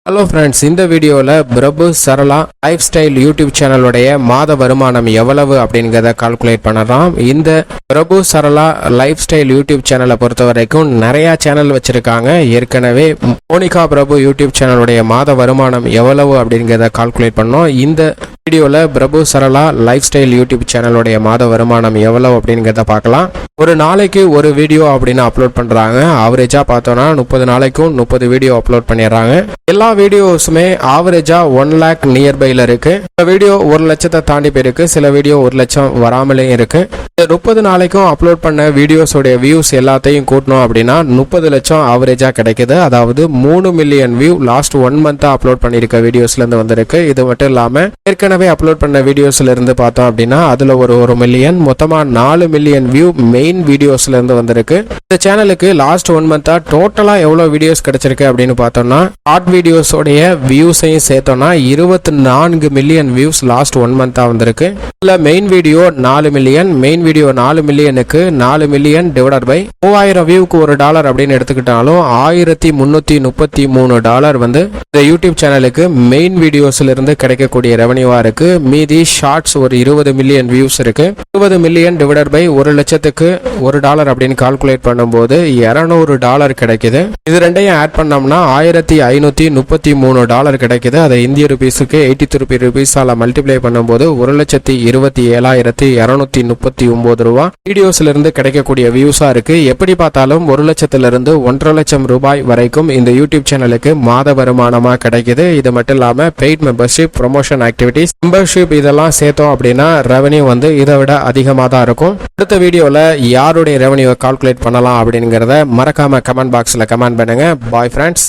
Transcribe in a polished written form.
Hello friends, இந்த வீடியோவில் பிரபு Sarala life style YouTube சேனலுடைய மாத வருமானம் எவ்வளவு அப்படிங்கிறத கால்குலேட் பண்ணலாம். இந்த பிரபு சரளா லைஃப் ஸ்டைல் யூடியூப் சேனலை பொறுத்த வரைக்கும் நிறையா சேனல் வச்சுருக்காங்க. ஏற்கனவே மோனிகா பிரபு யூடியூப் சேனலுடைய மாத வருமானம் எவ்வளவு அப்படிங்கிறத கால்குலேட் பண்ணோம். இந்த வீடியோவில் பிரபு சரளா லைஃப் ஸ்டைல் யூடியூப் சேனலுடைய மாத வருமானம் எவ்வளவு அப்படிங்கிறத பார்க்கலாம். ஒரு நாளைக்கு ஒரு வீடியோ அப்படின்னு அப்லோட் பண்ணுறாங்க. ஆவரேஜாக பார்த்தோன்னா 30 நாளைக்கும் 30 வீடியோ அப்லோட் பண்ணிடுறாங்க. எல்லா வீடியோஸுமே ஆவரேஜா 1 lakh நியர்பைல இருக்கு. சில வீடியோ 1 லட்சத்தை தாண்டி போயிருக்கு, சில வீடியோ 1 லட்சம் வராமலே இருக்கு. 30 நாளைக்கும் அப்லோட் பண்ண வீடியோஸோடைய வியூஸ் எல்லாத்தையும் கூட்டணும் அப்படின்னா 30 லட்சம் ஆவரேஜா கிடைக்குது. அதாவது 3 million view last 1 month upload பண்ணிருக்க வீடியோஸ்ல இருந்து வந்திருக்கு. இது மட்டும் இல்லாம ஏற்கனவே அப்லோட் பண்ண வீடியோஸ்ல இருந்து பார்த்தோம் அப்படின்னா அதுல ஒரு 1 மில்லியன், மொத்தமா 4 மில்லியன் வியூ மெயின் வீடியோஸ்ல இருந்து வந்திருக்கு. இந்த சேனலுக்கு லாஸ்ட் 1 மந்தா டோட்டலா எவ்வளவு வீடியோஸ் கிடைச்சிருக்கு அப்படின்னு பார்த்தோம்னா ஷார்ட் வீடியோஸோடைய வியூஸையும் சேர்த்தோம்னா 24 மில்லியன் வியூஸ் லாஸ்ட் 1 மந்தா வந்திருக்கு. இதுல main video 4 million, main video 4 மில்லியனுக்கு 4 மில்லியன் டிவைடட் பை 3000 வியூக்கு $1 அப்படின்னு எடுத்துக்கிட்டாலும் $1333 வந்து இந்த யூடியூப் சேனலுக்கு மெயின் வீடியோஸ்ல இருந்து கிடைக்கக்கூடிய ரெவன்யூவா இருக்கு. மீதி ஷார்ட்ஸ் ஒரு 20 மில்லியன் வியூஸ் இருக்கு. 20 மில்லியன் டிவைடட் பை 1 லட்சத்துக்கு $1 அப்படின்னு கால்குலேட் பண்ணும்போது $200 கிடைக்குது. இது ரெண்டையும் ஆட் பண்ணோம்னா $1533 கிடைக்குது. அதை இந்திய ருபீஸுக்கு 83 ருபீஸால மல்டிப்ளை பண்ணும்போது 1,27,239 ரூபா வீடியோஸ்ல இருந்து கிடைக்கக்கூடிய வியூஸா இருக்கு. எப்படி பார்த்தாலும் 1 லட்சத்திலிருந்து 1.5 லட்சம் ரூபாய் வரைக்கும் இந்த யூடியூப் சேனலுக்கு மாத வருமானமா கிடைக்குது. இது மட்டும் இல்லாம paid membership, promotion activities, membership இதெல்லாம் சேர்த்தோம் அப்படின்னா ரெவன்யூ வந்து இதை விட அதிகமாக தான் இருக்கும். அடுத்த வீடியோல யாருடைய ரெவன்யூ கால்குலேட் பண்ணலாம் அப்படிங்கிறத மறக்காம கமெண்ட் பாக்ஸ்ல கமெண்ட் பண்ணுங்க. Bye friends.